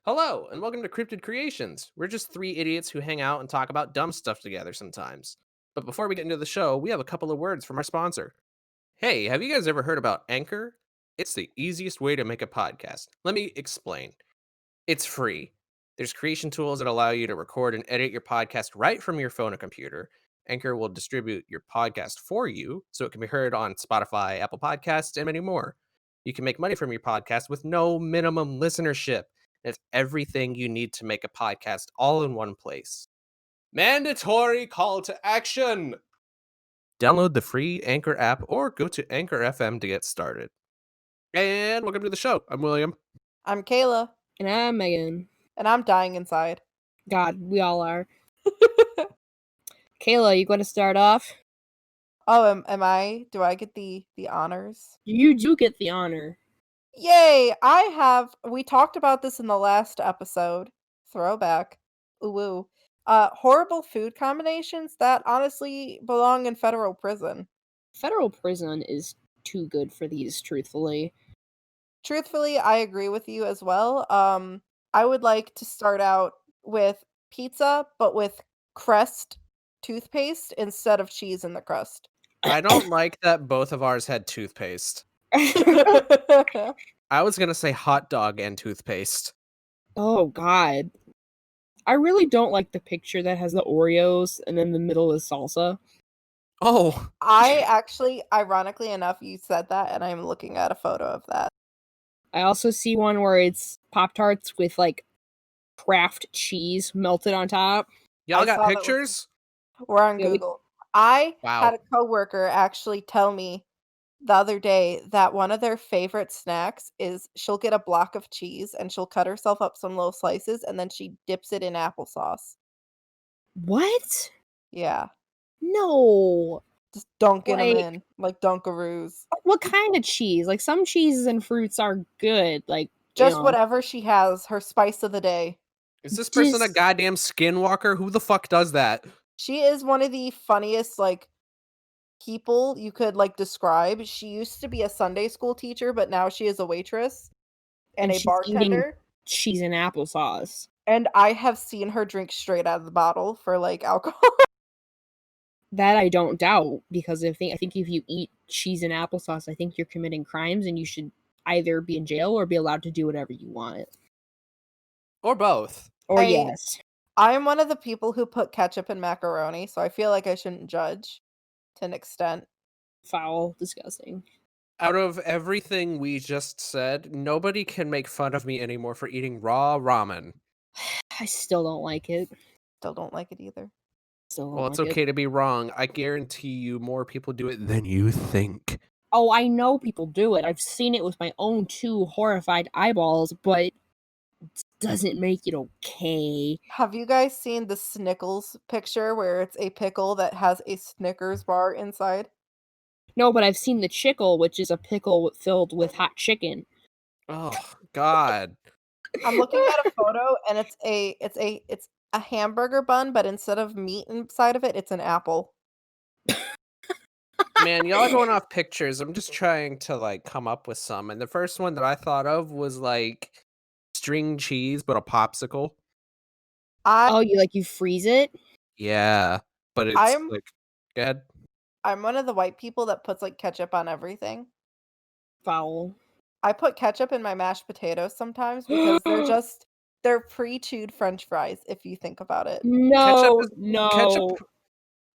Hello, and welcome to Cryptid Creations. We're just three idiots who hang out and talk about dumb stuff together sometimes. But before we get into the show, we have a couple of words from our sponsor. Hey, have you guys ever heard about Anchor? It's the easiest way to make a podcast. Let me explain. It's free. There's creation tools that allow you to record and edit your podcast right from your phone or computer. Anchor will distribute your podcast for you so it can be heard on Spotify, Apple Podcasts, and many more. You can make money from your podcast with no minimum listenership. It's everything you need to make a podcast all in one place. Mandatory call to action! Download the free Anchor app or go to Anchor FM to get started. And welcome to the show. I'm William. I'm Kayla. And I'm Megan. And I'm dying inside. God, we all are. Kayla, you going to start off? Oh, am I? Do I get the honors? You do get the honor. Yay! We talked about this in the last episode. Throwback. Ooh. Horrible food combinations that honestly belong in federal prison. Federal prison is too good for these, truthfully. Truthfully, I agree with you as well. I would like to start out with pizza, but with Crest toothpaste instead of cheese in the crust. I don't like that both of ours had toothpaste. I was going to say hot dog and toothpaste. Oh, God. I really don't like the picture that has the Oreos and then the middle is salsa. Oh. I actually, ironically enough, you said that, and I'm looking at a photo of that. I also see one where it's Pop-Tarts with, like, Kraft cheese melted on top. Y'all got pictures? We're on Google. I Wow. had a coworker actually tell me the other day that one of their favorite snacks is she'll get a block of cheese and she'll cut herself up some little slices and then she dips it in applesauce. What? Yeah. No. Just dunking them in, like Dunkaroos. What kind of cheese? Like, some cheeses and fruits are good. Like, just whatever she has, her spice of the day. Is this person a goddamn skinwalker? Who the fuck does that? She is one of the funniest, like, people you could, like, describe. She used to be a Sunday school teacher, but now she is a waitress and a bartender. Cheese and applesauce. And I have seen her drink straight out of the bottle for, like, alcohol. That I don't doubt, because I think if you eat cheese and applesauce, I think you're committing crimes and you should either be in jail or be allowed to do whatever you want. Or both. Or yes. I'm one of the people who put ketchup in macaroni, so I feel like I shouldn't judge to an extent. Foul. Disgusting. Out of everything we just said, nobody can make fun of me anymore for eating raw ramen. I still don't like it. Still don't like it either. Well, it's okay to be wrong. I guarantee you more people do it than you think. Oh, I know people do it. I've seen it with my own two horrified eyeballs, but it doesn't make it okay. Have you guys seen the Snickles picture where it's a pickle that has a Snickers bar inside? No, but I've seen the chickle, which is a pickle filled with hot chicken. Oh, God. I'm looking at a photo and it's a hamburger bun, but instead of meat inside of it, it's an apple. Man, y'all are going off pictures. I'm just trying to, like, come up with some. And the first one that I thought of was, like, string cheese, but a popsicle. You freeze it? Yeah, but it's, like, good. I'm one of the white people that puts, like, ketchup on everything. Foul. I put ketchup in my mashed potatoes sometimes because they're pre-chewed french fries, if you think about it. No,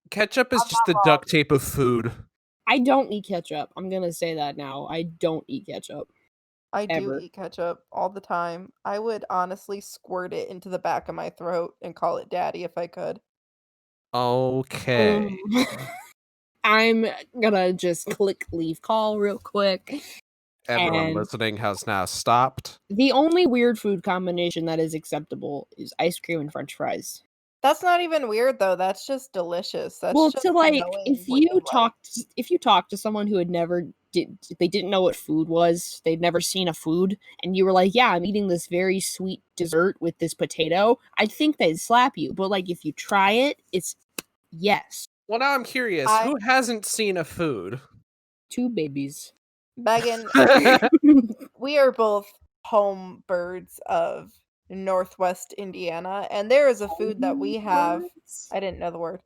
Ketchup is just the duct tape of food. I don't eat ketchup. I'm gonna say that now. I don't eat ketchup. I do eat ketchup all the time. I would honestly squirt it into the back of my throat and call it daddy if I could. Okay. I'm gonna just click leave call real quick. Everyone listening has now stopped. The only weird food combination that is acceptable is ice cream and french fries. That's not even weird though. That's just delicious. That's just if you talk to someone who they didn't know what food was, they'd never seen a food, and you were like, yeah, I'm eating this very sweet dessert with this potato, I think they'd slap you. But like if you try it, it's yes. Well, now I'm curious. Who hasn't seen a food? Two babies. Megan, we are both home birds of Northwest Indiana, and there is a food that we have. I didn't know the word.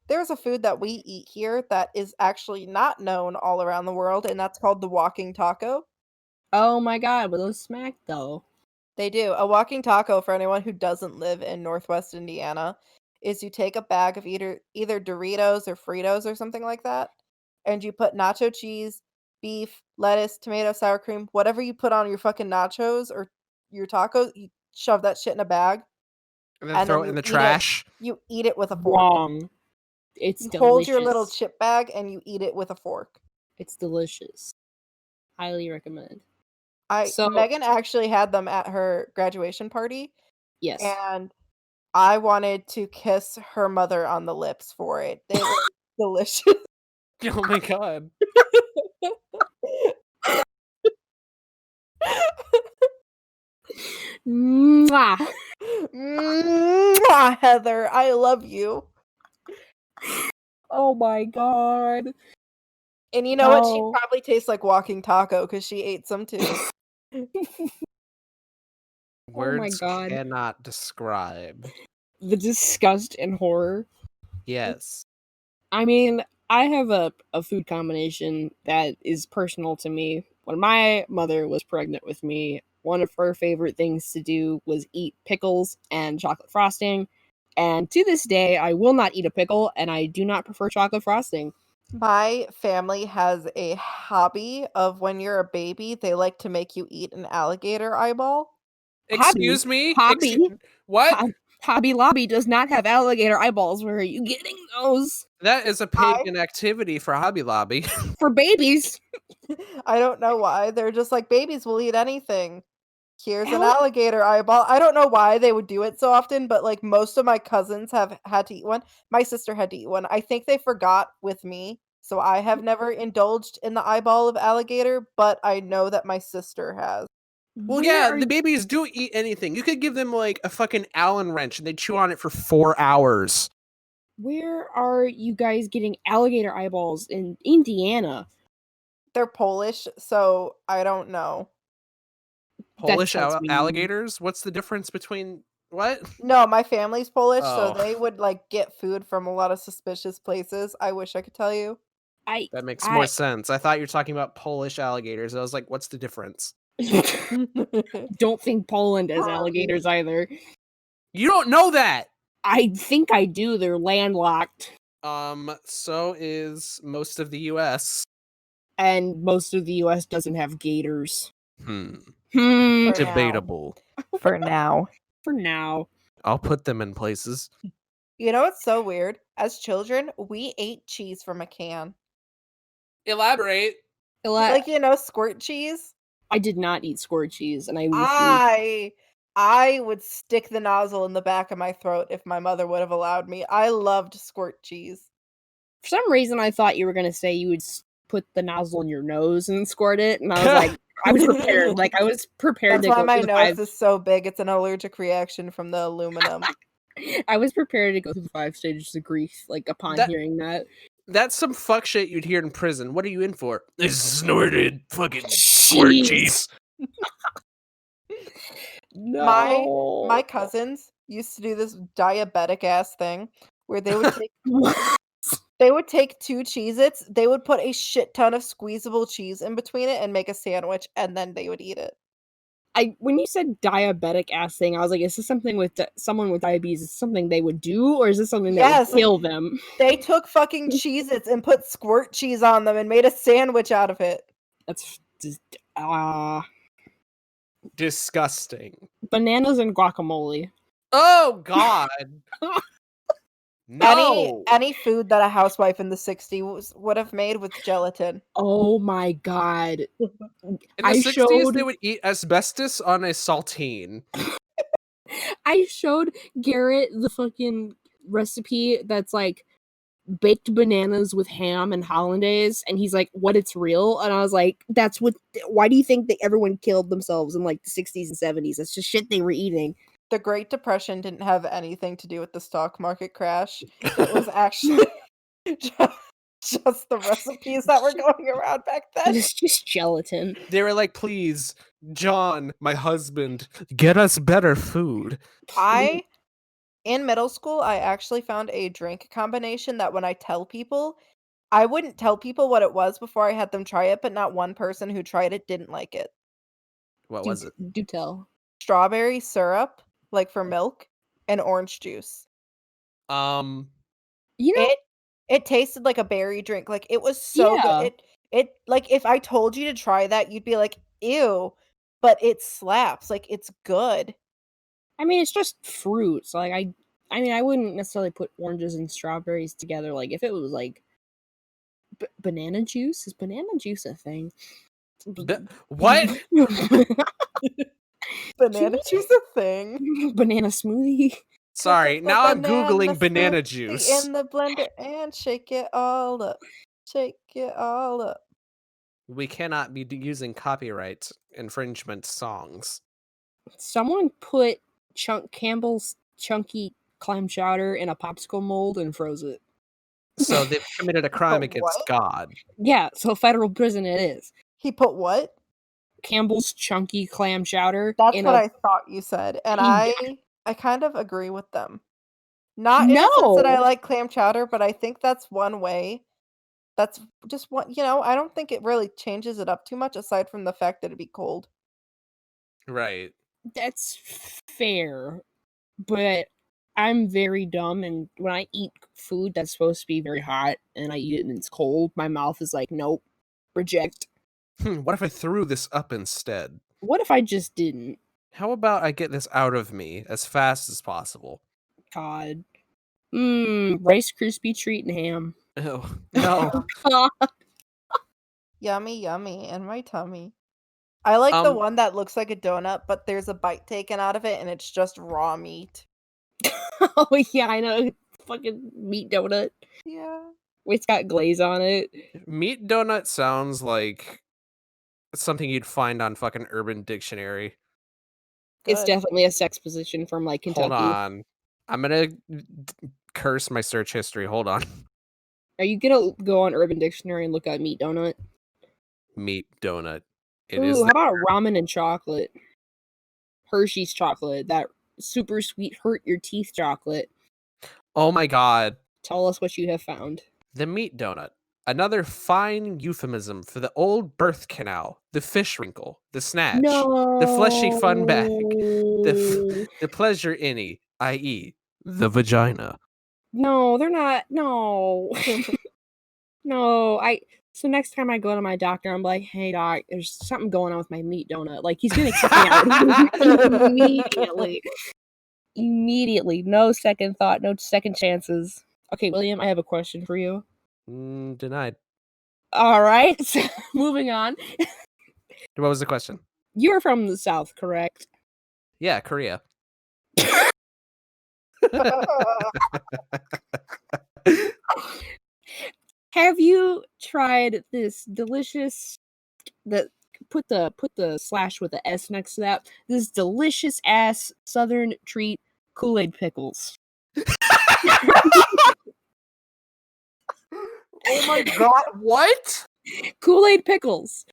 There's a food that we eat here that is actually not known all around the world, and that's called the walking taco. Oh my god, but those smack though. They do. A walking taco, for anyone who doesn't live in Northwest Indiana, is you take a bag of either Doritos or Fritos or something like that, and you put nacho cheese, beef, lettuce, tomato, sour cream, whatever you put on your fucking nachos or your tacos, you shove that shit in a bag, And then and throw then it in you the eat it. trash. You eat it with a fork. Wrong. It's You delicious. hold your little chip bag and you eat it with a fork. It's delicious. Highly recommend. So Megan actually had them at her graduation party, Yes. and I wanted to kiss her mother on the lips for it. They were delicious. Oh my god. Mwah. Mwah, Heather, I love you. Oh my god. And you know what? She No. probably tastes like walking taco because she ate some too. Words God. cannot describe. The disgust and horror. Yes. I mean, I have a food combination that is personal to me. When my mother was pregnant with me, one of her favorite things to do was eat pickles and chocolate frosting. And to this day, I will not eat a pickle, and I do not prefer chocolate frosting. My family has a hobby of when you're a baby, they like to make you eat an alligator eyeball. Excuse me? Hobby? What? Hobby Lobby does not have alligator eyeballs. Where are you getting those? That is a pagan activity for Hobby Lobby. For babies. I don't know why. They're just like, babies will eat anything. Here's an alligator eyeball. I don't know why they would do it so often, but like most of my cousins have had to eat one. My sister had to eat one. I think they forgot with me. So I have never indulged in the eyeball of alligator, but I know that my sister has. Well, yeah, the babies do eat anything. You could give them like a fucking Allen wrench and they chew on it for 4 hours. Where are you guys getting alligator eyeballs in Indiana? They're Polish, so I don't know. Polish alligators? What's the difference between what? No, my family's Polish, so Oh. they would like get food from a lot of suspicious places. I wish I could tell you. That makes more sense. I thought you were talking about Polish alligators. I was like, what's the difference? Don't think Poland has alligators either. You don't know that. I think I do. They're landlocked. So is most of the US. And most of the US doesn't have gators. Debatable. For now. For now. I'll put them in places. You know what's so weird? As children, we ate cheese from a can. Elaborate. Like, you know, squirt cheese? I did not eat squirt cheese, and I would stick the nozzle in the back of my throat if my mother would have allowed me. I loved squirt cheese. For some reason, I thought you were going to say you would put the nozzle in your nose and squirt it, and I was like, I was prepared. Like, I was prepared That's to why go my through nose is so big. It's an allergic reaction from the aluminum. I was prepared to go through the 5 stages of grief, like, upon hearing that. That's some fuck shit you'd hear in prison. What are you in for? This snorted fucking squirt cheese. No. My cousins used to do this diabetic ass thing where they would take they would take 2 Cheez-Its, they would put a shit ton of squeezable cheese in between it and make a sandwich, and then they would eat it. When you said diabetic ass thing, I was like, is this something with someone with diabetes? Is this something they would do, or is this something that would kill them? They took fucking Cheez-Its and put squirt cheese on them and made a sandwich out of it. That's just disgusting. Bananas and guacamole. Oh God. No. Any food that a housewife in the 60s would have made with gelatin. Oh my God. In the 60s, they would eat asbestos on a saltine. I showed Garrett the fucking recipe that's like baked bananas with ham and hollandaise, and he's like, what, it's real? And I was like, why do you think that everyone killed themselves in like the 60s and 70s? That's just shit they were eating. The Great Depression didn't have anything to do with the stock market crash. It was actually just the recipes that were going around back then. It's just gelatin. They were like, please John, my husband, get us better food. In middle school, I actually found a drink combination that when I tell people, I wouldn't tell people what it was before I had them try it, but not one person who tried it didn't like it. What Do, was it? do tell. Strawberry syrup, like for milk, and orange juice. You know, It tasted like a berry drink. Like it was so Yeah. good. It like if I told you to try that, you'd be like, "Ew," but it slaps. Like it's good. I mean, it's just fruits. Like I mean, I wouldn't necessarily put oranges and strawberries together. Like if it was like banana juice, is banana juice a thing? What? Banana juice a thing. Banana smoothie. Sorry, Put the now I'm googling banana smoothie juice. in the blender and shake it all up. Shake it all up. We cannot be using copyright infringement songs. Someone put Campbell's chunky clam chowder in a popsicle mold and froze it. So they've committed a crime against What? God. Yeah, so federal prison it is. He put what? Campbell's chunky clam chowder. That's in what a I thought you said, and He- I kind of agree with them. Not in the sense that I No. like clam chowder, but I think that's one way. That's just one, I don't think it really changes it up too much aside from the fact that it'd be cold. Right. That's fair, but I'm very dumb, and when I eat food that's supposed to be very hot and I eat it and it's cold, my mouth is like, nope, reject. What if I threw this up instead? What if I just didn't? How about I get this out of me as fast as possible? God. Rice Krispie treat and ham. Oh, no. God. Yummy, yummy in my tummy. I like the Um, one that looks like a donut, but there's a bite taken out of it and it's just raw meat. Oh yeah, I know. Fucking meat donut. Yeah. It's got glaze on it. Meat donut sounds like something you'd find on fucking Urban Dictionary. It's Good. definitely a sex position from like Kentucky. Hold on. I'm gonna curse my search history. Hold on. Are you gonna go on Urban Dictionary and look at meat donut? Meat donut. It Ooh, is. how about ramen and chocolate? Hershey's chocolate, that super sweet hurt your teeth chocolate. Oh my god. Tell us what you have found. The meat donut. Another fine euphemism for the old birth canal, the fish wrinkle, the snatch, the fleshy fun bag, the pleasure innie, i.e., the vagina. No, they're not. No. No, so next time I go to my doctor, I'm like, hey doc, there's something going on with my meat donut. Like he's gonna kick me out immediately. Immediately. No second thought, no second chances. Okay, William, I have a question for you. Denied. All right, so moving on. What was the question? You're from the South, correct? Yeah, Korea. Have you tried this delicious put the slash with the S next to that? This delicious ass southern treat, KoolAid Pickles. Oh my god, what? KoolAid Pickles.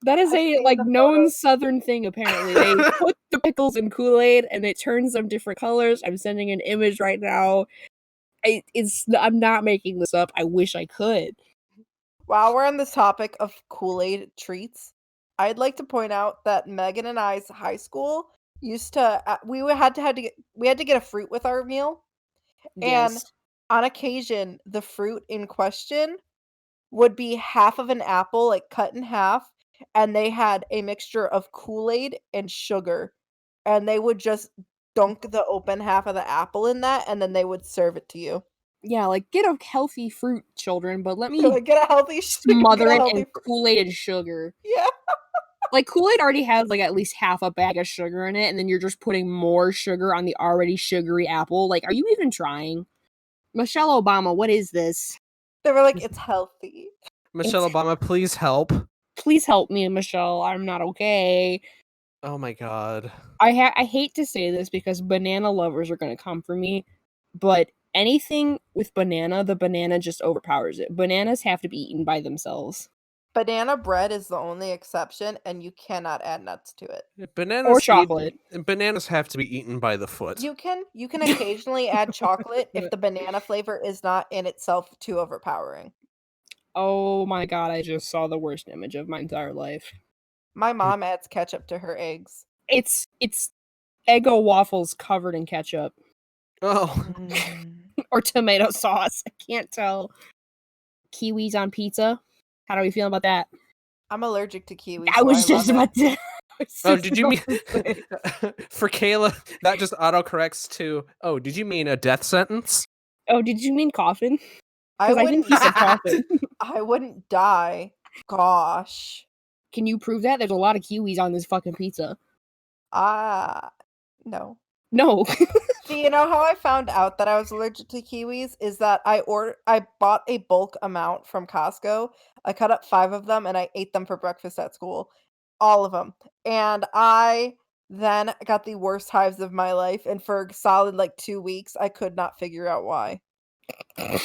That is I've a seen like the known photos. southern thing apparently. They put the pickles in Kool-Aid and it turns them different colors. I'm sending an image right now. I'm not making this up. I wish I could. While we're on this topic of Kool-Aid treats, I'd like to point out that Megan and I's high school used to we had to get a fruit with our meal, and Yes. on occasion the fruit in question would be half of an apple, like cut in half, and they had a mixture of Kool-Aid and sugar, and they would just dunk the open half of the apple in that, and then they would serve it to you. Yeah, like get a healthy fruit, children, but let They're me like, get a healthy smother get a it healthy in Kool-Aid and sugar. Yeah. Like Kool-Aid already has like at least half a bag of sugar in it, and then you're just putting more sugar on the already sugary apple. Like, are you even trying? Michelle Obama, what is this? They were like, it's healthy. Michelle Obama, please help. Please help me, Michelle. I'm not okay. Oh my god. I hate to say this because banana lovers are gonna come for me, but anything with banana, the banana just overpowers it. Bananas have to be eaten by themselves. Banana bread is the only exception, and you cannot add nuts to it. Or Bananas chocolate. bananas have to be eaten by the foot. You can occasionally add chocolate if the banana flavor is not in itself too overpowering. Oh my god, I just saw the worst image of my entire life. My mom adds ketchup to her eggs. It's Eggo waffles covered in ketchup. Oh, Or tomato sauce. I can't tell. Kiwis on pizza. How do we feel about that? I'm allergic to kiwis. I so was just love about it. to. oh, did you mean for Kayla? That just autocorrects to. Oh, did you mean a death sentence? Oh, did you mean coffin? I Because I think wouldn't. he said coffin. I wouldn't die. Gosh. Can you prove that? There's a lot of kiwis on this fucking pizza. No. No. Do you know how I found out that I was allergic to kiwis? Is that I bought a bulk amount from Costco. I cut up 5 of them and I ate them for breakfast at school. All of them. And I then got the worst hives of my life, and for a solid like 2 weeks I could not figure out why. I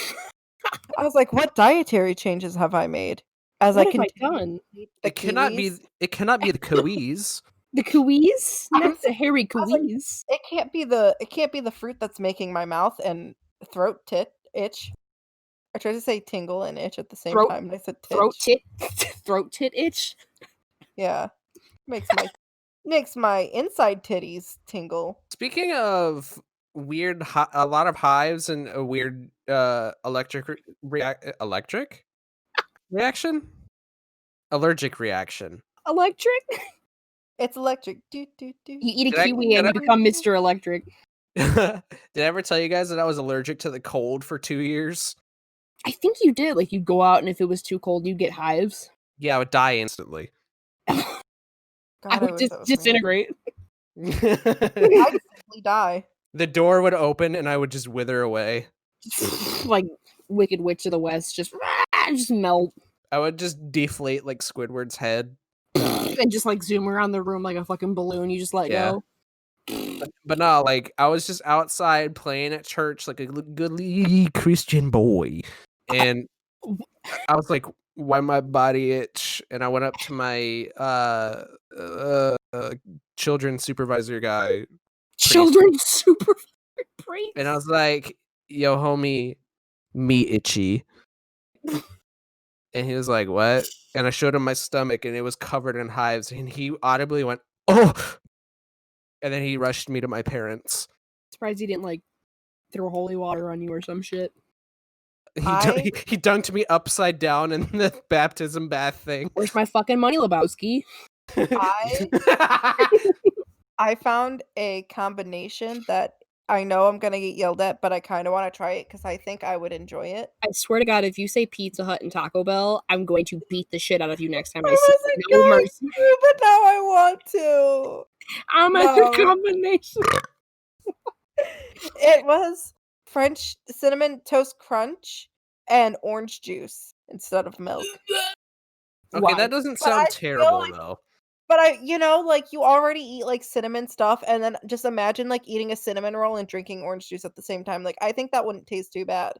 was like, what dietary changes have I made? As What I have I continue to done? eat the It cannot be. kiwis. It cannot be the kiwis. The kiwis? I'm Not the hairy I was like, kiwis. it can't be the fruit that's making my mouth and throat itch. I tried to say tingle and itch at the same time, and I said Throat titch. tit throat tit itch. Yeah. Makes my inside titties tingle. Speaking of weird, a lot of hives and a weird electric reaction, allergic reaction. Electric? It's electric. Do, do, do. You eat a Did I- kiwi did and I- you become Mr. Electric. Did I ever tell you guys that I was allergic to the cold for 2 years? I think you did. Like, you'd go out and if it was too cold, you'd get hives. Yeah, I would die instantly. God, I would wish just that was me. disintegrate. I'd simply die. The door would open and I would just wither away. Like Wicked Witch of the West, just melt I would just deflate like Squidward's head. and just like zoom around the room like a fucking balloon. You just let Yeah. go. But no, like I was just outside playing at church like a goodly Christian boy, and I was like, "Why my body itch?" And I went up to my children's supervisor guy, Children's super priest. and I was like, "Yo, homie, me itchy," and he was like, "What?" And I showed him my stomach, and it was covered in hives, and he audibly went, "Oh!" And then he rushed me to my parents. Surprised he didn't like throw holy water on you or some shit. He dunked me upside down in the baptism bath thing. Where's my fucking money, Lebowski? I found a combination that I know I'm gonna get yelled at, but I kind of want to try it because I think I would enjoy it. I swear to God, if you say Pizza Hut and Taco Bell, I'm going to beat the shit out of you next time I I see wasn't you. No going mercy. to, but now I want to. I'm at No. the combination. It was French cinnamon toast crunch and orange juice instead of milk. Okay, Why? that doesn't But I sound feel terrible like- though. But like you already eat like cinnamon stuff, and then just imagine like eating a cinnamon roll and drinking orange juice at the same time. Like I think that wouldn't taste too bad.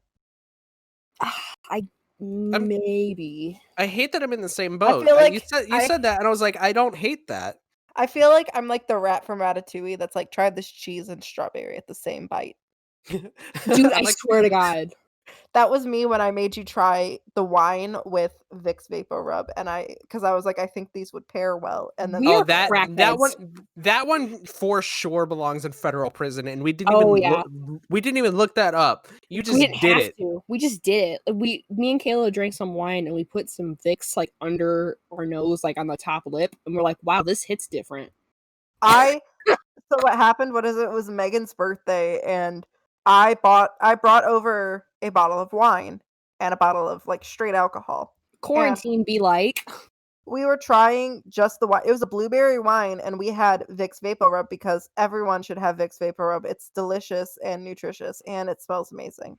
Maybe. I hate that I'm in the same boat. feel like you I- said that, and I was like, I don't hate that. I feel like I'm like the rat from Ratatouille that's like tried this cheese and strawberry at the same bite. Dude, I'm I like, swear to God. That was me when I made you try the wine with Vicks Vapor Rub, and because I was like, I think these would pair well, and then We are that crackheads. one for sure belongs in federal prison, and we didn't Oh, even yeah. we didn't even look that up. You just We didn't did have it. to. We just did it. Me and Kayla drank some wine and we put some Vicks like under our nose, like on the top lip, and we're like, wow, this hits different. So what happened? It was Megan's birthday, and I brought over a bottle of wine and a bottle of like straight alcohol. Quarantine be like. We were trying just the wine. It was a blueberry wine, and we had Vicks Vapor Rub because everyone should have Vicks Vapor Rub. It's delicious and nutritious, and it smells amazing.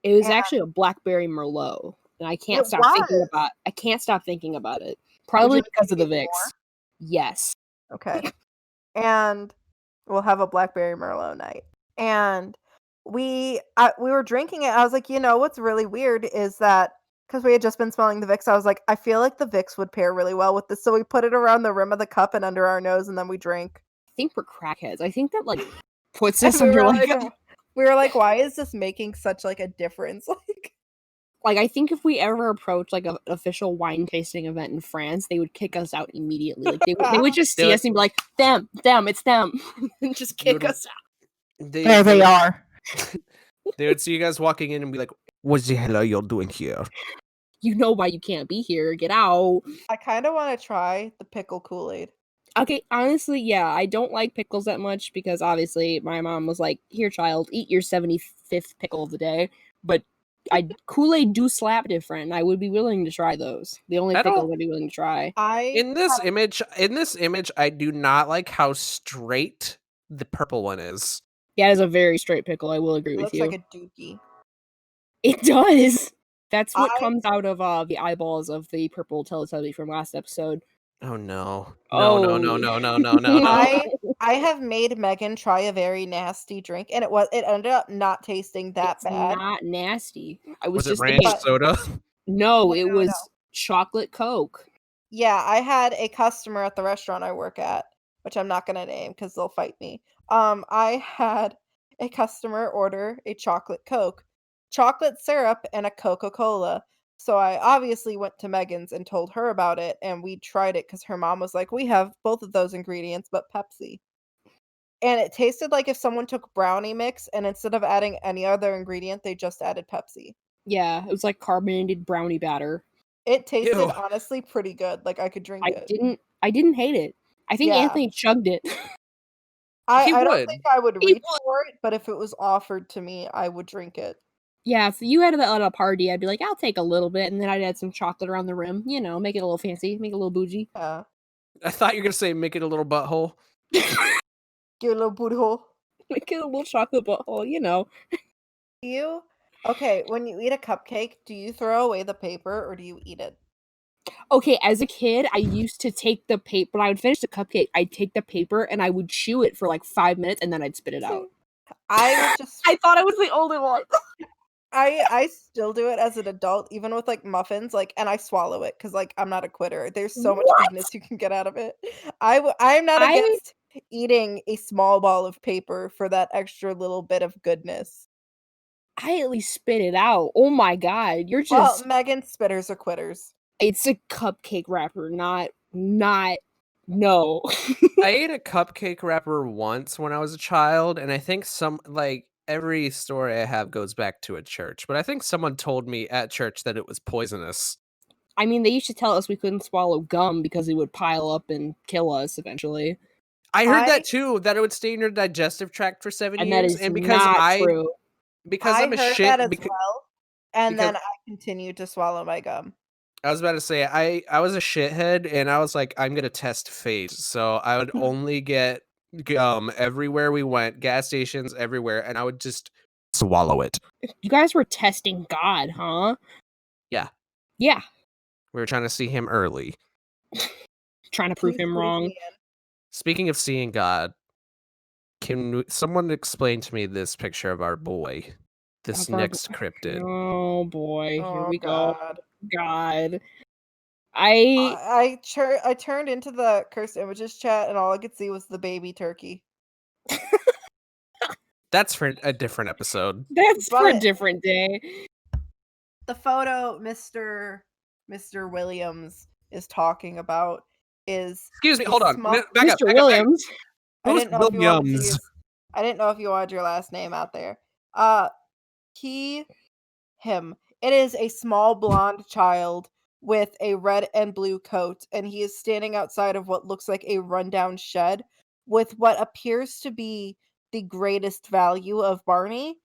It was And- actually a blackberry Merlot, and I can't It stop thinking was. about. I can't stop thinking about it. Probably you because of the drink Vicks. more? Yes. Okay. And we'll have a blackberry Merlot night. And we were drinking it. I was like, what's really weird is that because we had just been smelling the Vicks. I was like, I feel like the Vicks would pair really well with this. So we put it around the rim of the cup and under our nose, and then we drank. I think we're crackheads. I think that like puts And us under like we were like, why is this making such like a difference? like I think if we ever approach like an official wine tasting event in France, they would kick us out immediately. Like they would just see us and be like, them, it's them, and just kick us out. There they are. They would see you guys walking in and be like, "What the hell are you doing here?" You know why you can't be here. Get out. I kind of want to try the pickle Kool-Aid. Okay, honestly, yeah, I don't like pickles that much because obviously my mom was like, "Here, child, eat your 75th pickle of the day." But Kool-Aid do slap different, and I would be willing to try those. The only pickles I'd be willing to try. In this image, I do not like how straight the purple one is. Yeah, it is a very straight pickle. I will agree with you. It looks like a dookie. It does. That's what comes out of the eyeballs of the purple Teletubby from last episode. Oh no. Oh. No. I have made Megan try a very nasty drink, and it ended up not tasting that bad. Not nasty. I was just it ranch soda? No, it was chocolate Coke. Yeah, I had a customer at the restaurant I work at, which I'm not gonna name because they'll fight me. I had a customer order a chocolate Coke, chocolate syrup, and a Coca-Cola. So I obviously went to Megan's and told her about it, and we tried it because her mom was like, we have both of those ingredients, but Pepsi. And it tasted like if someone took brownie mix and instead of adding any other ingredient, they just added Pepsi. Yeah, it was like carbonated brownie batter. It tasted honestly pretty good. Like I could drink it. I didn't hate it. I think Anthony chugged it. I don't think I would reach for it, but if it was offered to me, I would drink it. Yeah, if you had that at a party, I'd be like, I'll take a little bit, and then I'd add some chocolate around the rim. You know, make it a little fancy, make it a little bougie. Yeah. I thought you were gonna say make it a little butthole. Give it a little booty hole. Make it a little chocolate butthole, you know. Okay, when you eat a cupcake, do you throw away the paper or do you eat it? Okay, as a kid, I used to take the paper. When I would finish the cupcake, I'd take the paper and I would chew it for like 5 minutes and then I'd spit it out. I thought I was the only one. I still do it as an adult, even with like muffins, like, and I swallow it because like I'm not a quitter. There's so much goodness you can get out of it. I'm not against eating a small ball of paper for that extra little bit of goodness. I at least spit it out. Oh my god, you're just. Well, Megan, spitters are quitters. It's a cupcake wrapper, not. No. I ate a cupcake wrapper once when I was a child, and I think every story I have goes back to a church, but I think someone told me at church that it was poisonous. I mean, they used to tell us we couldn't swallow gum because it would pile up and kill us eventually. I heard that too, that it would stay in your digestive tract for 7 and years. That is not true. Because I'm a shit. That as well, and then I continued to swallow my gum. I was about to say, I was a shithead, and I was like, I'm gonna test fate. So I would only get gum everywhere we went, gas stations, everywhere, and I would just swallow it. You guys were testing God, huh? Yeah. Yeah. We were trying to see him early. Trying to prove him wrong. Speaking of seeing God, can someone explain to me this picture of our boy? This next cryptid. Oh boy, here we go. God. I turned into the cursed images chat and all I could see was the baby turkey. That's for a different episode. That's for a different day. The photo Mr. Williams is talking about is... Excuse me, hold on. Back Mr. Williams? Who's Williams? I didn't know if you wanted your last name out there. Him. It is a small blonde child with a red and blue coat, and he is standing outside of what looks like a rundown shed with what appears to be the greatest value of Barney.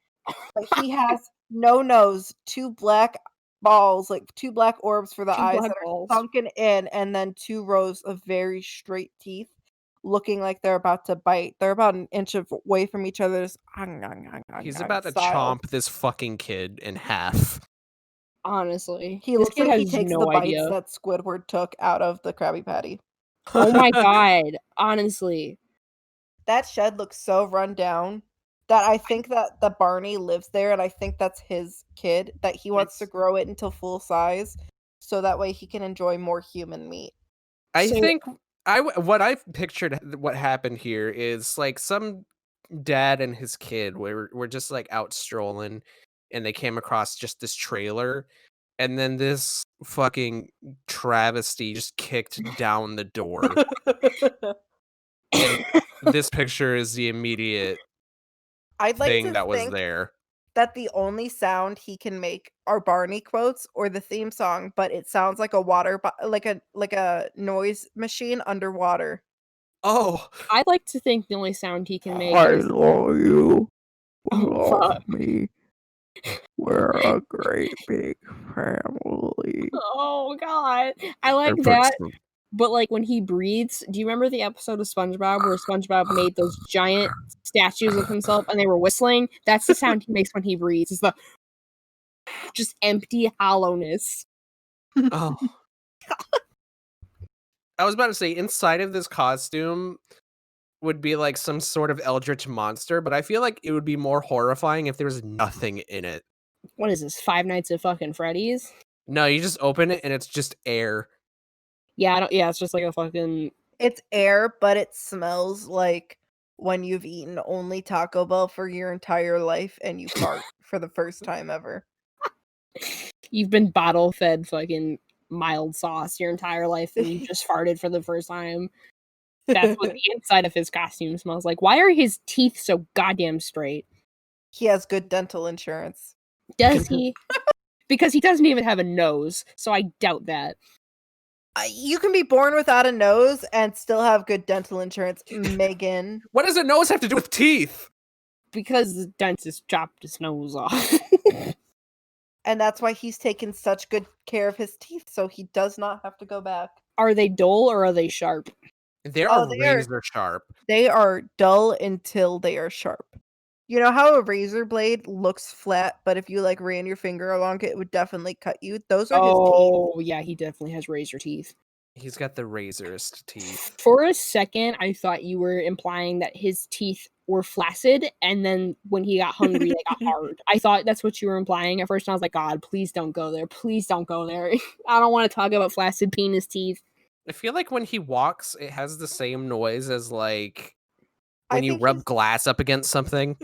But he has no nose, two black balls, like two black orbs for the eyes that are sunken in, and then 2 rows of very straight teeth looking like they're about to bite. They're about an inch away from each other. He's about to chomp this fucking kid in half. Honestly. He looks like he takes the bites that Squidward took out of the Krabby Patty. Oh my god. Honestly. That shed looks so run down that I think that the Barney lives there, and I think that's his kid, that he wants to It's- grow it until full size, so that way he can enjoy more human meat. I So- think what I've pictured what happened here is like some dad and his kid were just like out strolling, and they came across just this trailer, and then this fucking travesty just kicked down the door, and this picture is the immediate I'd like thing to that was think there. that the only sound he can make are Barney quotes or the theme song, but it sounds like a like a noise machine underwater. Oh, I'd like to think the only sound he can make I is love you. Oh, Love fuck. me. We're a great big family. oh god. I like And that. first- But like when he breathes, do you remember the episode of SpongeBob where SpongeBob made those giant statues of himself and they were whistling? That's the sound he makes when he breathes. It's the just empty hollowness. oh. I was about to say inside of this costume would be like some sort of eldritch monster, but I feel like it would be more horrifying if there was nothing in it. What is this? Five Nights at fucking Freddy's? No, you just open it and it's just air. Yeah, I don't. Yeah, it's just like a fucking. It's air, but it smells like when you've eaten only Taco Bell for your entire life and you fart for the first time ever. You've been bottle fed fucking mild sauce your entire life and you just farted for the first time. That's what the inside of his costume smells like. Why are his teeth so goddamn straight? He has good dental insurance. Does he? Because he doesn't even have a nose, so I doubt that. You can be born without a nose and still have good dental insurance, Megan. What does a nose have to do with teeth? Because the dentist chopped his nose off. And that's why he's taken such good care of his teeth, so he does not have to go back. Are they dull or are they sharp? They Oh, are they are- razor sharp. They are dull until they are sharp. You know how a razor blade looks flat, but if you like ran your finger along it, it would definitely cut you? Those are his teeth. Oh, yeah, he definitely has razor teeth. He's got the razorest teeth. For a second, I thought you were implying that his teeth were flaccid, and then when he got hungry, they got hard. I thought that's what you were implying at first, and I was like, God, please don't go there. Please don't go there. I don't want to talk about flaccid penis teeth. I feel like when he walks, it has the same noise as like I when you think rub he's- glass up against something.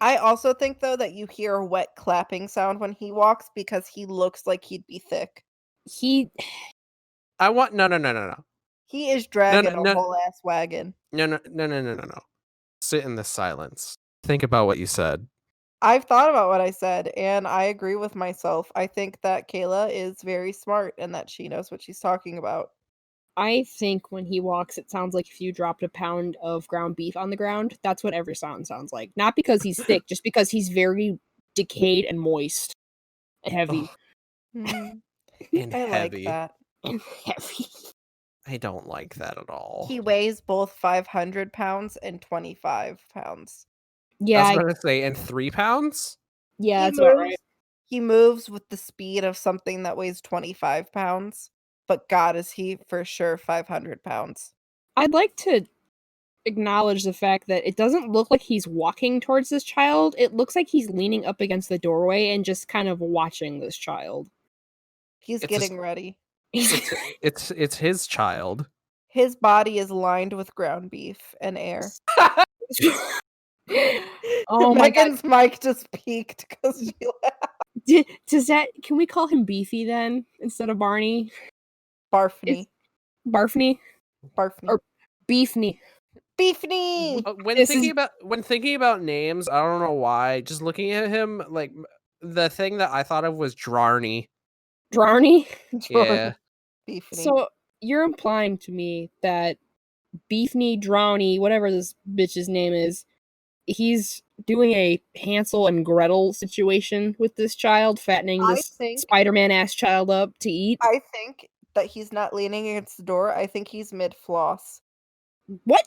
I also think, though, that you hear a wet clapping sound when he walks because he looks like he'd be thick. He I want no. He is dragging no. a whole ass wagon. No. Sit in the silence. Think about what you said. I've thought about what I said, and I agree with myself. I think that Kayla is very smart and that she knows what she's talking about. I think when he walks, it sounds like if you dropped a pound of ground beef on the ground. That's what every sound sounds like. Not because he's thick, just because he's very decayed and moist. And heavy. Mhm. And I heavy. like that. And heavy. I don't like that at all. He weighs both 500 pounds and 25 pounds. Yeah, I was going to say, and 3 pounds? yeah, He that's about right. moves- He moves with the speed of something that weighs 25 pounds, but God, is he for sure 500 pounds. I'd like to acknowledge the fact that it doesn't look like he's walking towards this child. It looks like he's leaning up against the doorway and just kind of watching this child. He's It's a- getting ready. It's his child. His body is lined with ground beef and air. Oh my god. Megan's mic just peaked because she laughed. Does that can we call him Beefy then instead of Barney? Barfney. Barfney? Barfney. or- Beefny. Beefny! When This thinking about names, I don't know why. Just looking at him, like the thing that I thought of was Drawrney. Drawrney? Yeah. Beefny. So you're implying to me that Beefny, Drowney, whatever this bitch's name is, he's doing a Hansel and Gretel situation with this child, fattening I this think- Spider-Man ass child up to eat. I think that he's not leaning against the door. I think he's mid floss. What?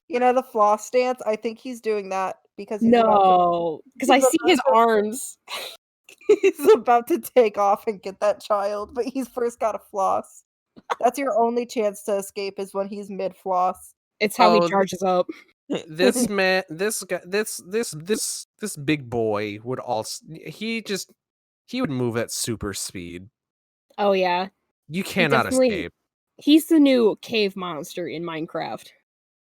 You know the floss stance? I think he's doing that because he's No, because I he's see his about to- arms. he's about to take off and get that child, but he's first got to floss. That's your only chance to escape is when he's mid floss. It's how Oh, he charges up. this man, this guy, this big boy would also he would move at super speed. Oh yeah, You he cannot definitely. escape. He's the new cave monster in Minecraft.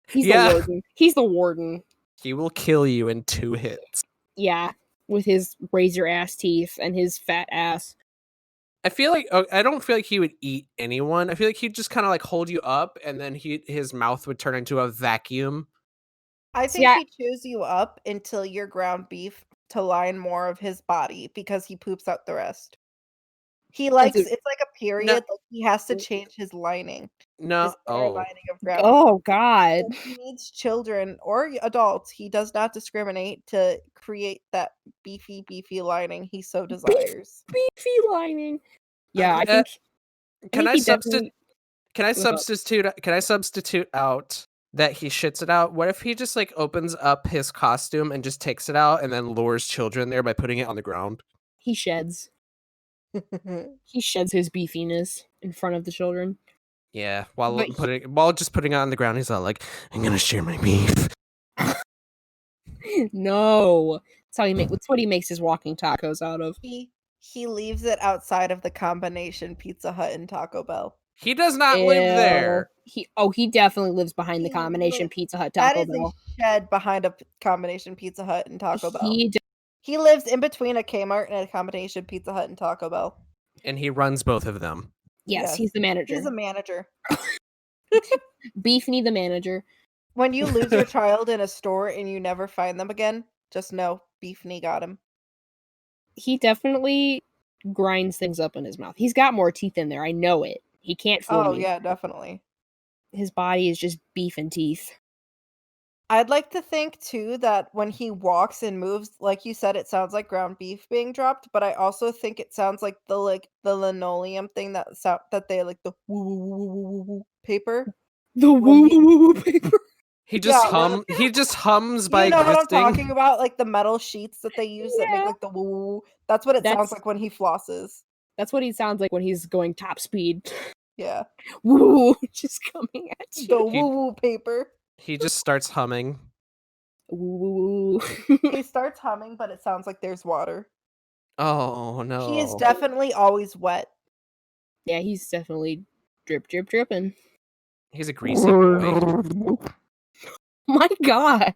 He's Yeah. the warden. He's the warden. He will kill you in 2 hits. Yeah, with his razor ass teeth and his fat ass. I feel like I don't feel like he would eat anyone. I feel like he'd just kind of like hold you up, and then his mouth would turn into a vacuum. I See, think he chews you up until you're ground beef to line more of his body because he poops out the rest. He likes it's like a period. Like he has to change his lining. No, His inner lining of ground beef. Oh God. So he needs children or adults. He does not discriminate to create that beefy lining he so desires. Beefy lining. Yeah, I think. Can I he substitute? definitely- Can I substitute out that he shits it out? What if he just like opens up his costume and just takes it out and then lures children there by putting it on the ground? He sheds. He sheds his beefiness in front of the children. Yeah, But while just putting it on the ground, he's all like, "I'm gonna share my beef." No, that's what he makes his walking tacos out of. He leaves it outside of the combination Pizza Hut and Taco Bell. He does not live there. He definitely lives behind the He combination lives- Pizza Hut That Taco is Bell. a shed behind a combination Pizza Hut and Taco Bell. He He lives in between a Kmart and a combination Pizza Hut and Taco Bell. And he runs both of them. Yes, he's the manager. He's a manager. Beefny the manager. When you lose your child in a store and you never find them again, just know Beefny got him. He definitely grinds things up in his mouth. He's got more teeth in there. I know it. He can't fool me. Oh yeah, definitely. His body is just beef and teeth. I'd like to think too that when he walks and moves, like you said, it sounds like ground beef being dropped, but I also think it sounds like the linoleum thing that they like the woo woo woo woo woo woo paper. The woo woo woo paper. He just hums by You know existing. what I'm talking about? Like the metal sheets that they use that make like the woo woo woo. That's what it sounds like when he flosses. That's what he sounds like when he's going top speed. Yeah. Woo, just coming at you. The woo woo paper. He just starts humming. Woo. He starts humming, but it sounds like there's water. Oh no. He is definitely always wet. Yeah, he's definitely dripping. He's a greasy boy. My God.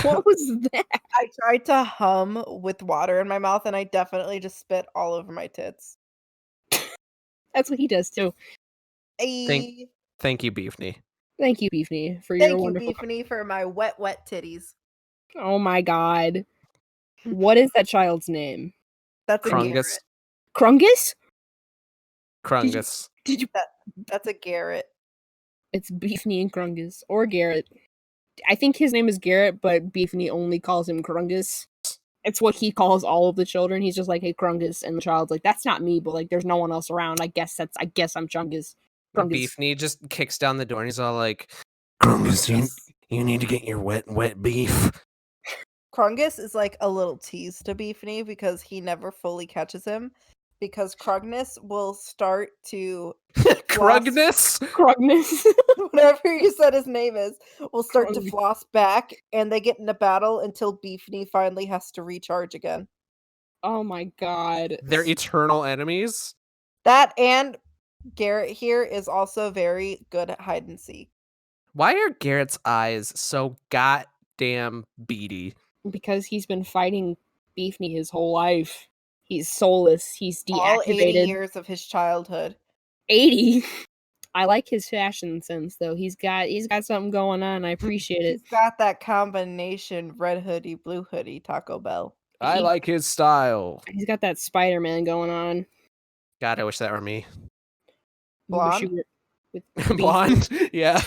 What was that? I tried to hum with water in my mouth and I definitely just spit all over my tits. That's what he does too. Thank you, Beefny. Thank you, Beefny, for your wonderful. Thank you, Beefny, for my wet titties. Oh my God. What is that child's name? That's Krungus. Krungus? Krungus. Did you? That's a Garrett. It's Beefny and Krungus. Or Garrett. I think his name is Garrett, but Beefny only calls him Krungus. It's what he calls all of the children. He's just like, hey, Krungus. And the child's like, that's not me, but like, there's no one else around. I guess I'm Chungus. Beefny just kicks down the door and he's all like, Krungus, you need to get your wet beef. Krungus is like a little tease to Beefny because he never fully catches him. Because Krungus will start to Krungus? Whatever you said his name is, will start to floss back and they get in a battle until Beefny finally has to recharge again. Oh my God. They're eternal enemies? That and Garrett here is also very good at hide and seek. Why are Garrett's eyes so goddamn beady? Because he's been fighting Beefny his whole life. He's soulless. He's deactivated. All 80 years of his childhood. 80. I like his fashion sense though. He's got something going on. I appreciate it. He's got that combination red hoodie, blue hoodie, Taco Bell. I like his style. He's got that Spider-Man going on. God, I wish that were me. Blonde? Blonde? Yeah.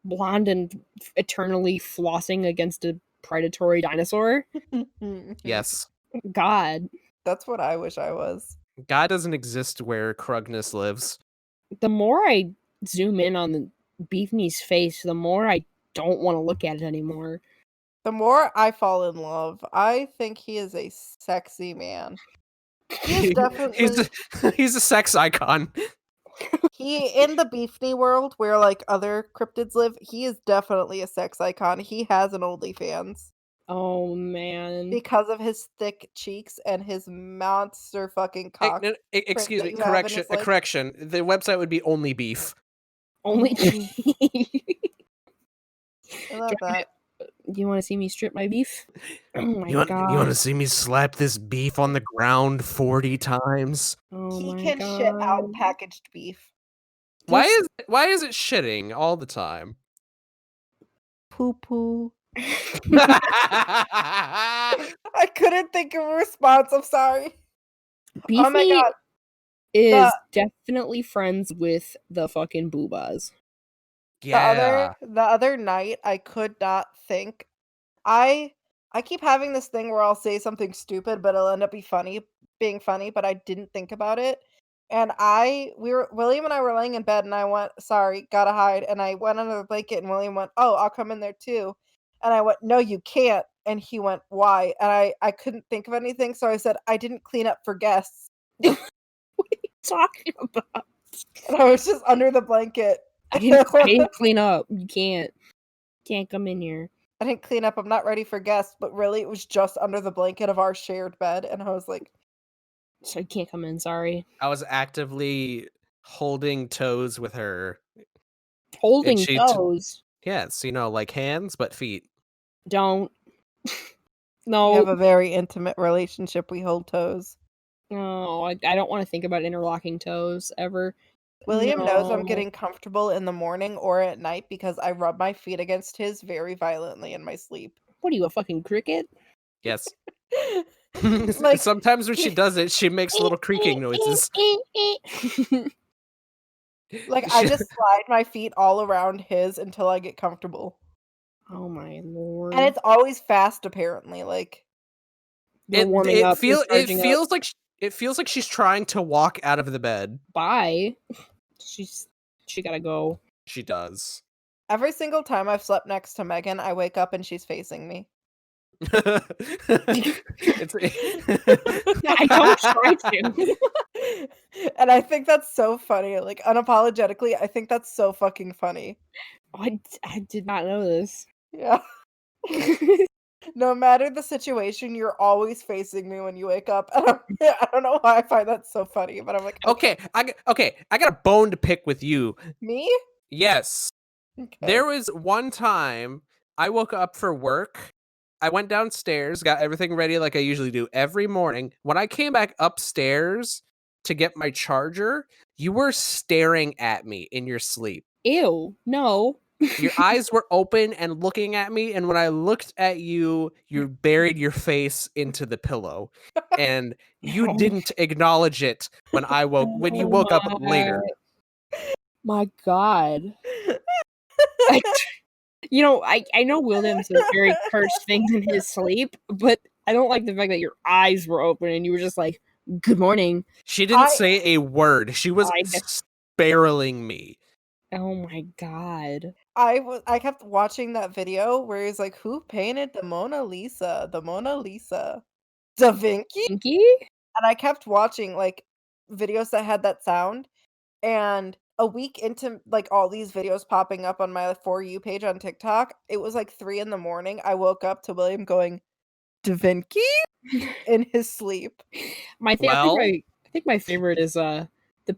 Blonde and eternally flossing against a predatory dinosaur? Yes. God. That's what I wish I was. God doesn't exist where Krugnus lives. The more I zoom in on the Beefny's face, the more I don't want to look at it anymore. The more I fall in love, I think he is a sexy man. He is definitely... he's a sex icon. In the Beefny world where like other cryptids live, he is definitely a sex icon. He has an OnlyFans Oh man. because of his thick cheeks and his monster fucking cock. Excuse that me. you have in his leg. Correction. The website would be Only Beef. Only I love that. Do you want to see me strip my beef? Oh my You want god. to see me slap this beef on the ground 40 times? Oh He my can shit out god. packaged beef. Why This- is it shitting all the time? Poo poo. Yeah. I couldn't think of a response. I'm sorry. Beefy Oh my god. is definitely friends with the fucking boobas. The other night I could not think. I keep having this thing where I'll say something stupid, but it'll end up being funny, but I didn't think about it. And William and I were laying in bed, and I went, "Sorry, gotta hide." And I went under the blanket, and William went, "Oh, I'll come in there too." And I went, "No, you can't." And he went, "Why?" And I couldn't think of anything, so I said, "I didn't clean up for guests." What are you talking about? And I was just under the blanket. I didn't clean up. You can't come in here. I didn't clean up. I'm not ready for guests, but really, it was just under the blanket of our shared bed, and I was like, So you can't come in, sorry. I was actively holding toes with her. Holding she toes. Yes, like hands, but feet. Don't. "We No. have a very intimate relationship. We hold toes." No, I don't want to think about interlocking toes ever. William knows I'm No. getting comfortable in the morning or at night because I rub my feet against his very violently in my sleep. What are you, a fucking cricket? Yes. Like, Sometimes when she does it, she makes little creaking noises. like I just slide my feet all around his until I get comfortable. Oh my lord. And it's always fast, apparently. Like, You're warming up. You're It charging up. feels like she's trying to walk out of the bed. Bye. She gotta go. She does. every single time I've slept next to Megan, I wake up and she's facing me. It's I don't try to. And I think that's so funny. Like, unapologetically, I think that's so fucking funny. I did not know this. Yeah. No matter the situation, you're always facing me when you wake up. And I don't know why I find that so funny, but I'm like, okay. I got a bone to pick with you. Me? Yes. Okay. There was one time I woke up for work. I went downstairs, got everything ready like I usually do every morning. When I came back upstairs to get my charger, you were staring at me in your sleep. Ew, no. Your eyes were open and looking at me, and when I looked at you, you buried your face into the pillow. And you didn't acknowledge it when you woke up later. My god. I know William says very cursed things in his sleep, but I don't like the fact that your eyes were open and you were just like, "Good morning." She didn't say a word. She was spiraling me. Oh my god. I kept watching that video where he's like, "Who painted the Mona Lisa? The Mona Lisa. Da Vinci?" Pinky? And I kept watching like videos that had that sound. And a week into like all these videos popping up on my For You page on TikTok, it was like 3 in the morning. I woke up to William going, "Da Vinci?" in his sleep. I think my favorite is the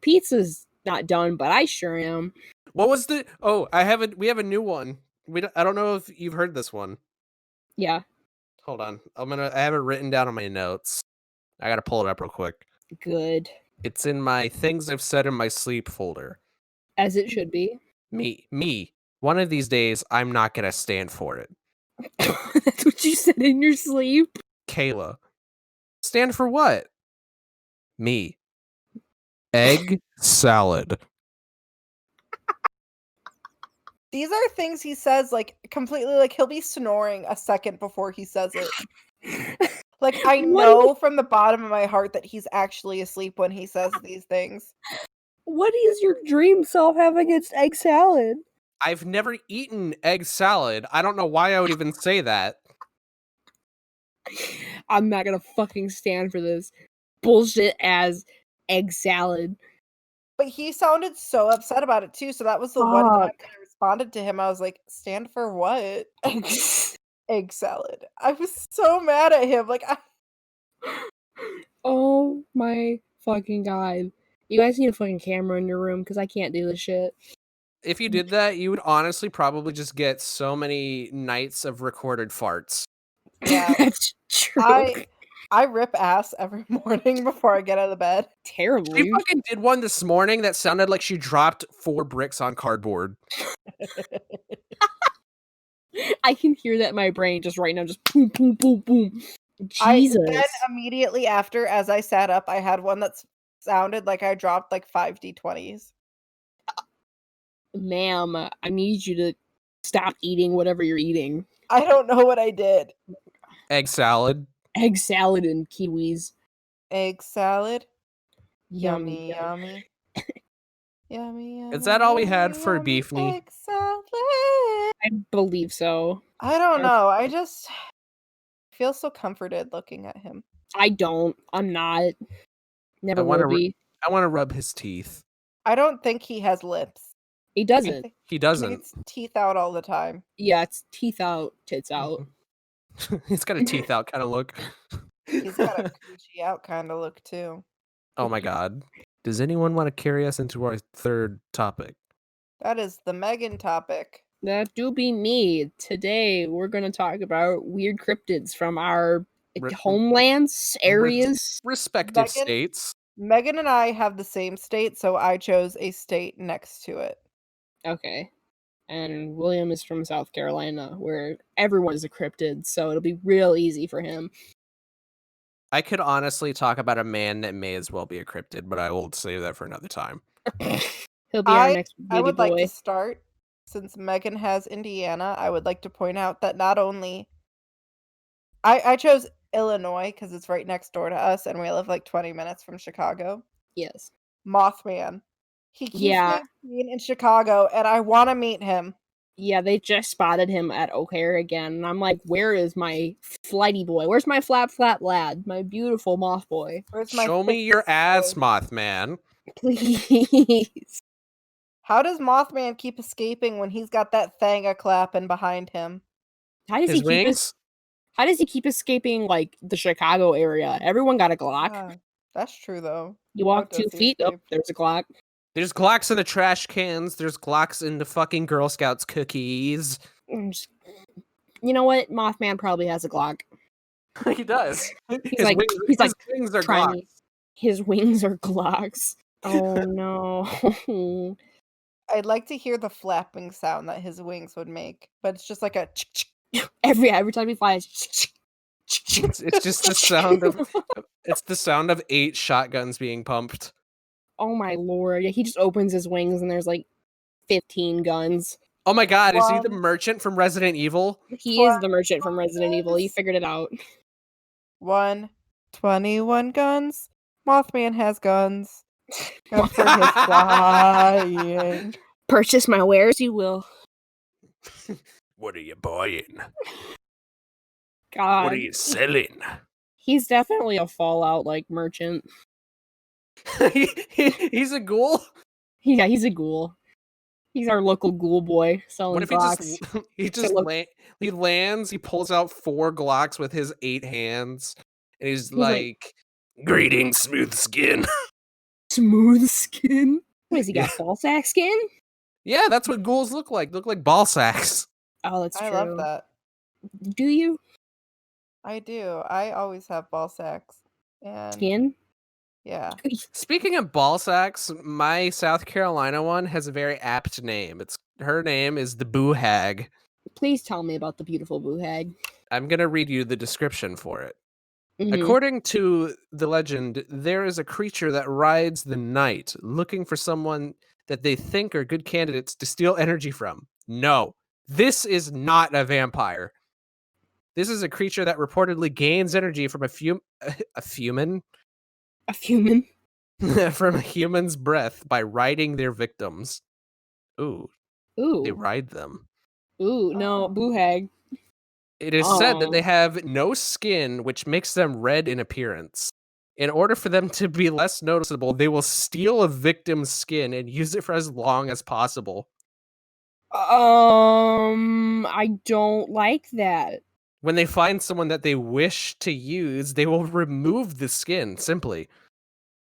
pizza's not done, but I sure am. What was the? Oh, we have a new one. I don't know if you've heard this one. Yeah. Hold on. I have it written down on my notes. I gotta pull it up real quick. Good. It's in my things I've said in my sleep folder. As it should be. Me. One of these days, I'm not gonna stand for it. That's what you said in your sleep? Kayla. Stand for what? Me. Egg salad. These are things he says like completely like he'll be snoring a second before he says it. Like I know from the bottom of my heart that he's actually asleep when he says these things. What is your dream self have against egg salad? I've never eaten egg salad. I don't know why I would even say that. I'm not gonna fucking stand for this bullshit as egg salad. But he sounded so upset about it too, so that was the one time Fuck. that I responded to him, I was like, "Stand for what?" Egg salad. I was so mad at him, like, Oh my fucking god. You guys need a fucking camera in your room because I can't do this shit. If you did that, you would honestly probably just get so many nights of recorded farts. Yeah. That's true. I rip ass every morning before I get out of bed. She Terribly. fucking did one this morning that sounded like she dropped 4 bricks on cardboard. I can hear that in my brain just right now, just boom, boom, boom, boom. Then Jesus. immediately after, as I sat up, I had one that sounded like I dropped, like, 5 D20s. Ma'am, I need you to stop eating whatever you're eating. I don't know what I did. Egg salad. Egg salad and kiwis. Egg salad. Yummy. Yummy. Yummy, Is that all we had yummy, for yummy Beefny? egg salad. I believe so. I don't know. I just feel so comforted looking at him. I don't. I'm not. Never wanna will be. I want to rub his teeth. I don't think he has lips. He I doesn't. think He he doesn't. gets teeth out all the time. Yeah, it's teeth out, tits out. He's got a teeth out kind of look. He's got a coochie out kind of look too. Oh my god. Does anyone want to carry us into our third topic? That is the Megan topic. That do be me. Today we're gonna talk about weird cryptids from our Re- homelands, areas. Respective Megan? states. Megan and I have the same state, so I chose a state next to it. Okay. And William is from South Carolina, where everyone is a cryptid, so it'll be real easy for him. I could honestly talk about a man that may as well be a cryptid, but I will save that for another time. He'll be our I next I baby would boy. like to start, since Megan has Indiana, I would like to point out that not only I chose Illinois because it's right next door to us and we live like 20 minutes from Chicago. Yes. Mothman. He keeps Yeah. being in Chicago and I want to meet him. Yeah, they just spotted him at O'Hare again, and I'm like, where is my flighty boy? Where's my flat lad? My beautiful moth boy. Where's my Show me your fixed ass, boy? Mothman. Please. How does Mothman keep escaping when he's got that thing a clapping behind him? How does His he keep wings? How does he keep escaping like the Chicago area? Everyone got a Glock. Ah, that's true though. You walk How 2 does he feet, oh, escape? there's a Glock. There's Glocks in the trash cans. There's Glocks in the fucking Girl Scouts cookies. You know what? Mothman probably has a Glock. He does. He's like his wings are trying Glocks. his wings are Glocks. Oh no. I'd like to hear the flapping sound that his wings would make, but it's just like a Every time he flies. It's just the sound of it's the sound of 8 shotguns being pumped. Oh my lord. Yeah, he just opens his wings and there's like 15 guns. Oh my god, is he the One. merchant from Resident Evil? He is the merchant from Resident Evil. You figured it out. 21 guns. Mothman has guns. Good for his flying. Purchase my wares, you will. What are you buying? God. What are you selling? He's definitely a Fallout like merchant. He's a ghoul? Yeah, he's a ghoul. He's our local ghoul boy selling What if Glocks. he lands, he pulls out 4 Glocks with his 8 hands, and he's like- like, greetings, smooth skin. Smooth skin? What has he got? Yeah. Ball sack skin? Yeah, that's what ghouls look like. Look like ball sacks. Oh, that's true. I love that. Do you? I do. I always have ball sacks. And Skin? yeah. Speaking of ball sacks, my South Carolina one has a very apt name. Her name is the Boo Hag. Please tell me about the beautiful boo hag. I'm gonna read you the description for it. Mhm. According to the legend, there is a creature that rides the night, looking for someone that they think are good candidates to steal energy from. No, this is not a vampire. This is a creature that reportedly gains energy from a human A human? from a human's breath by riding their victims. Ooh, they Ooh. ride them. Ooh, no, boo hag. It is said that Oh. they have no skin, which makes them red in appearance. In order for them to be less noticeable, they will steal a victim's skin and use it for as long as possible. I don't like that. When they find someone that they wish to use, they will remove the skin, simply.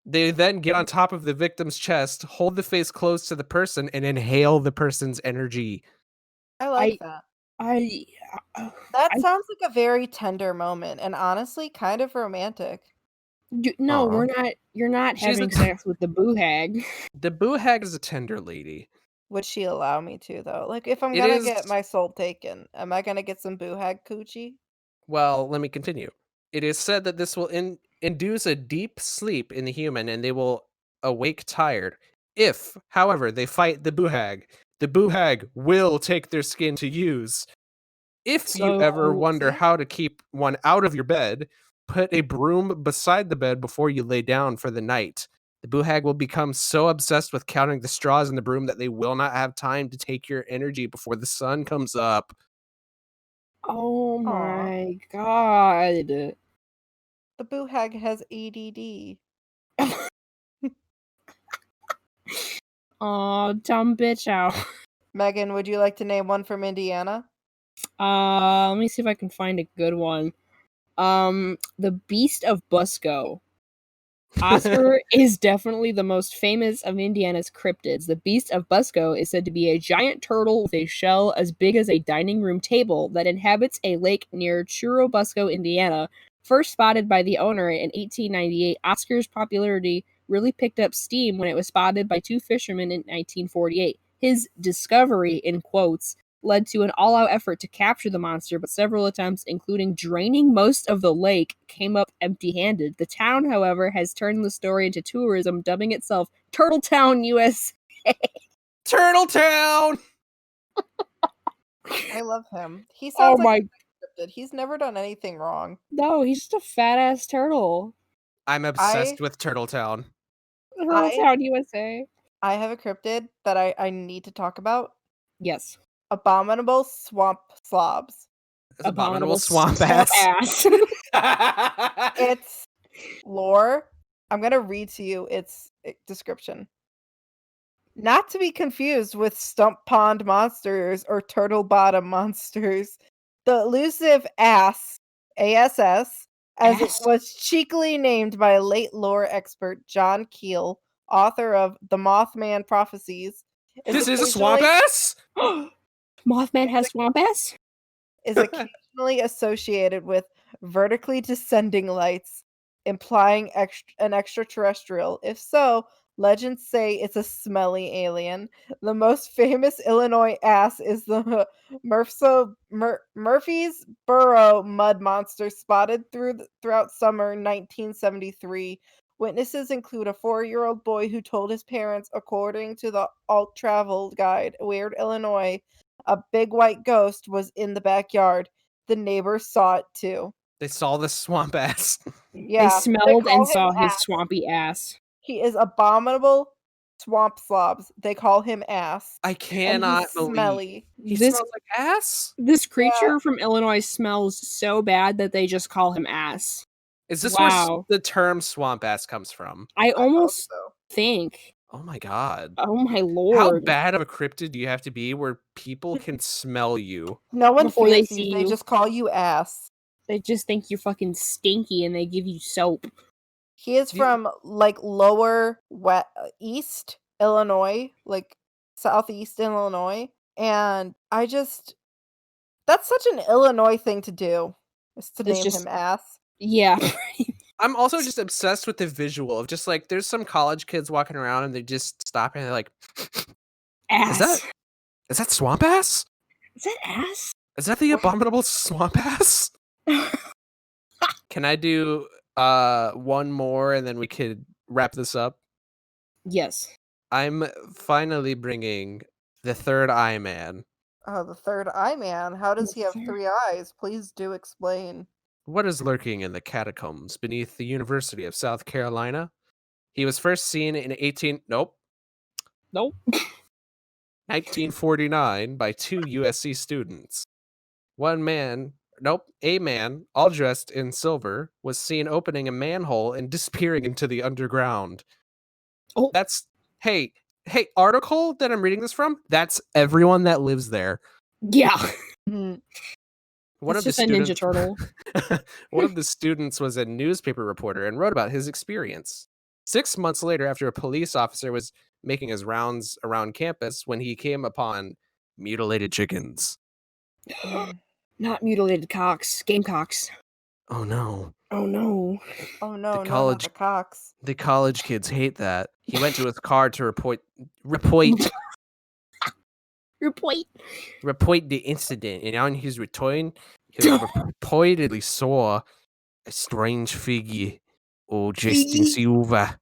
They then get on top of the victim's chest, hold the face close to the person, and inhale the person's energy. I like that. I That I- sounds like a very tender moment, and honestly, kind of romantic. no, Aw. we're not. You're not She's having a- sex with the boo hag. The boo hag is a tender lady. Would she allow me to, though? Like, if I'm It gonna is- get my soul taken, am I gonna get some boo hag coochie? Well, let me continue. It is said that this will induce a deep sleep in the human and they will awake tired. If, however, they fight the boo hag will take their skin to use. If you ever So- wonder See? how to keep one out of your bed, put a broom beside the bed before you lay down for the night. The boo hag will become so obsessed with counting the straws in the broom that they will not have time to take your energy before the sun comes up. Oh Aw. my god. The boo hag has ADD. Oh, dumb bitch out. Megan, would you like to name one from Indiana? Let me see if I can find a good one. The Beast of Busco. Oscar is definitely the most famous of Indiana's cryptids. The Beast of Busco is said to be a giant turtle with a shell as big as a dining room table that inhabits a lake near Churubusco, Indiana. First spotted by the owner in 1898, Oscar's popularity really picked up steam when it was spotted by two fishermen in 1948. His discovery, in quotes, led to an all-out effort to capture the monster, but several attempts, including draining most of the lake, came up empty-handed. The town, however, has turned the story into tourism, dubbing itself Turtletown, USA. Turtletown! I love him. He Oh sounds my... like scripted. He's never done anything wrong. No, he's just a fat-ass turtle. I'm obsessed with Turtletown. Turtletown, USA. I have a cryptid that I need to talk about. Yes. Abominable swamp slobs. That's abominable swamp swamp ass. ass. Its lore. I'm gonna read to you its description. Not to be confused with stump pond monsters or turtle bottom monsters. The elusive ass, ASS, as it Ass? was cheekily named by late lore expert John Keel, author of The Mothman Prophecies, This is a swamp occasionally- ass? Mothman has swamp ass? is occasionally associated with vertically descending lights, implying an extraterrestrial. If so, legends say it's a smelly alien. The most famous Illinois ass is the Murphysboro mud monster spotted throughout summer 1973. Witnesses include a 4-year-old boy who told his parents, according to the Alt Travel Guide, Weird Illinois, a big white ghost was in the backyard. The neighbors saw it too. They saw the swamp ass. Yeah, They smelled call and him saw his ass. swampy ass. He is abominable swamp slobs. They call him ass. I And cannot he's believe smelly. he This smells like ass. this creature from Illinois smells so bad that they just call him ass. Is this where Wow. the term swamp ass comes from? I I hope almost so. think, Oh my god. oh my How lord, bad of a cryptid do you have to be where people can smell you? No one Before they fears see you. They you. just call you ass. they just think you're fucking stinky and they give you soap. He is Do you- from like lower east Illinois, like southeast Illinois, and that's such an Illinois thing to do. Is to It's name just- him ass. Yeah. I'm also just obsessed with the visual of just like there's some college kids walking around and they just stop and they're like, Ass. is that swamp ass? Is that ass? Is that the abominable swamp ass? Can I do one more and then we could wrap this up? Yes. I'm finally bringing the third eye man. Oh, the third eye man. How does The he have third- 3 eyes? Please do explain. What is lurking in the catacombs beneath the University of South Carolina? He was first seen in Nope. 1949 by two USC students. One man Nope. A man, all dressed in silver, was seen opening a manhole and disappearing into the underground. Oh. That's hey, article that I'm reading this from, that's everyone that lives there. Yeah. Mhm. One It's of the just a Ninja students Turtle. One of the students was a newspaper reporter and wrote about his experience. 6 months later, after a police officer was making his rounds around campus, when he came upon mutilated chickens. Not mutilated cocks. Gamecocks. Oh no. Oh no. Oh no, no, not college- the cocks. The college kids hate that. He went to his car to report the incident, and on his return, he reportedly saw a strange figure, all dressed in silver.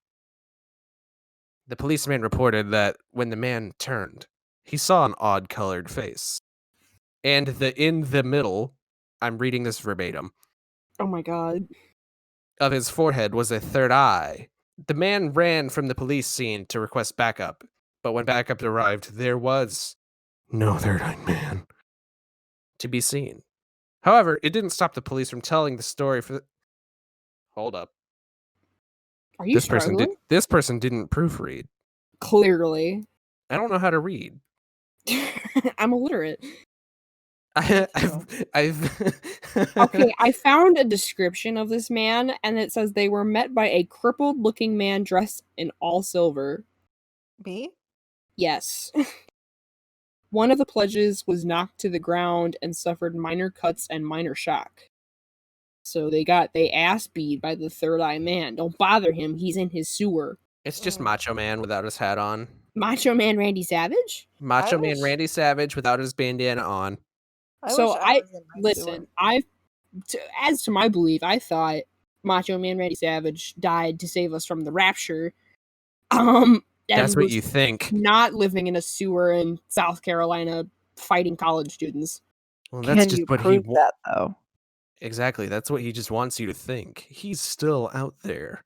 The policeman reported that when the man turned, he saw an odd-colored face. And in the middle, I'm reading this verbatim, Oh my god. of his forehead was a third eye. The man ran from the police scene to request backup, but when backup arrived, there was no third-eyed man to be seen. However, it didn't stop the police from telling the story for Hold up. Are you struggling? This person didn't proofread. Clearly. I don't know how to read. I'm illiterate. I've Okay, I found a description of this man, and it says they were met by a crippled-looking man dressed in all silver. B? Yes. One of the pledges was knocked to the ground and suffered minor cuts and minor shock. So they ass beat by the third eye man. Don't bother him, he's in his sewer. It's just Macho Man without his hat on. Macho Man Randy Savage? Macho Man Randy Savage without his bandana on. Listen, as to my belief, I thought Macho Man Randy Savage died to save us from the rapture. That's what you think. Not living in a sewer in South Carolina fighting college students. Well, that's just what he that though. Exactly. That's what he just wants you to think. He's still out there.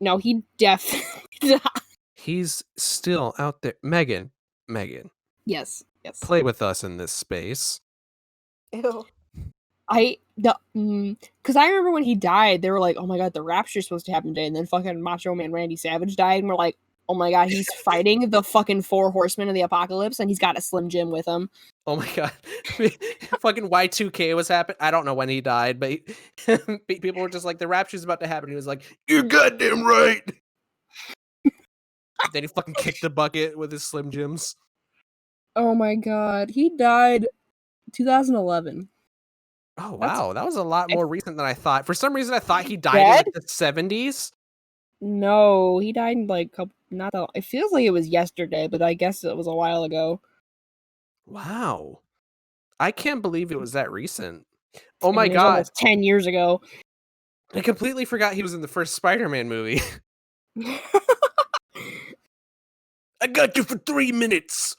No, he definitely He's still out there. Megan. Yes. Play with us in this space. Ew. Because I remember when he died, they were like, "Oh my god, the rapture's supposed to happen today," and then fucking Macho Man Randy Savage died, and we're like, "Oh my god, he's fighting the fucking 4 horsemen of the apocalypse, and he's got a Slim Jim with him." Oh my god, fucking Y2K was happening. I don't know when he died, but people were just like, "The rapture's about to happen." He was like, "You're goddamn right." Then he fucking kicked the bucket with his Slim Jims. Oh my god, he died 2011. Oh wow, that was a lot more recent than I thought. For some reason, I thought he died in the 70s. No, he died in like it feels like it was yesterday, but I guess it was a while ago. Wow, I can't believe it was that recent. Oh my god, almost 10 years ago. I completely forgot he was in the first Spider-Man movie. I got you for 3 minutes.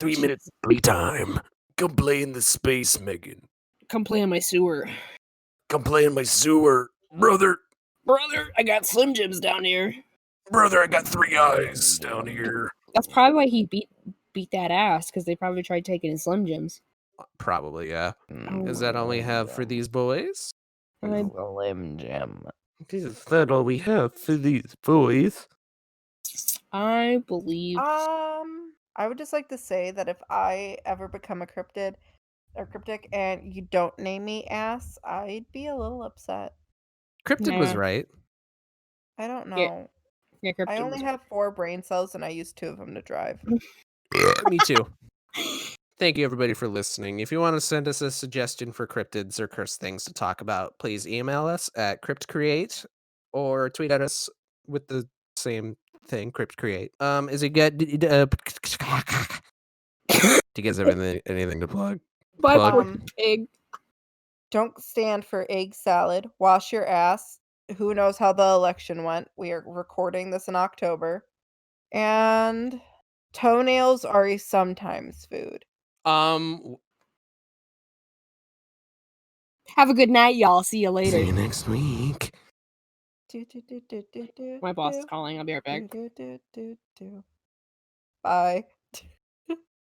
3 minutes playtime. Come play in the space, Megan. Come play in my sewer. Come play in my sewer. Brother, I got Slim Jims down here. Brother, I got 3 eyes down here. That's probably why he beat that ass, because they probably tried taking his Slim Jims. Probably, yeah. Is that all we have for these boys? Slim Jim. Is that all we have for these boys? I believe. I would just like to say that if I ever become a cryptid or cryptic and you don't name me ass, I'd be a little upset. Cryptid was right. I don't know. Yeah, I only have 4 brain cells and I use 2 of them to drive. Me too. Thank you, everybody, for listening. If you want to send us a suggestion for cryptids or cursed things to talk about, please email us at cryptcreate or tweet at us with the same thing, cryptcreate. Is it good? Do you guys have anything to plug? Pig. Don't stand for egg salad. Wash your ass. Who knows how the election went? We are recording this in October. And toenails are a sometimes food. Have a good night, y'all. See you later. See you next week. My boss is calling. I'll be right back. Bye.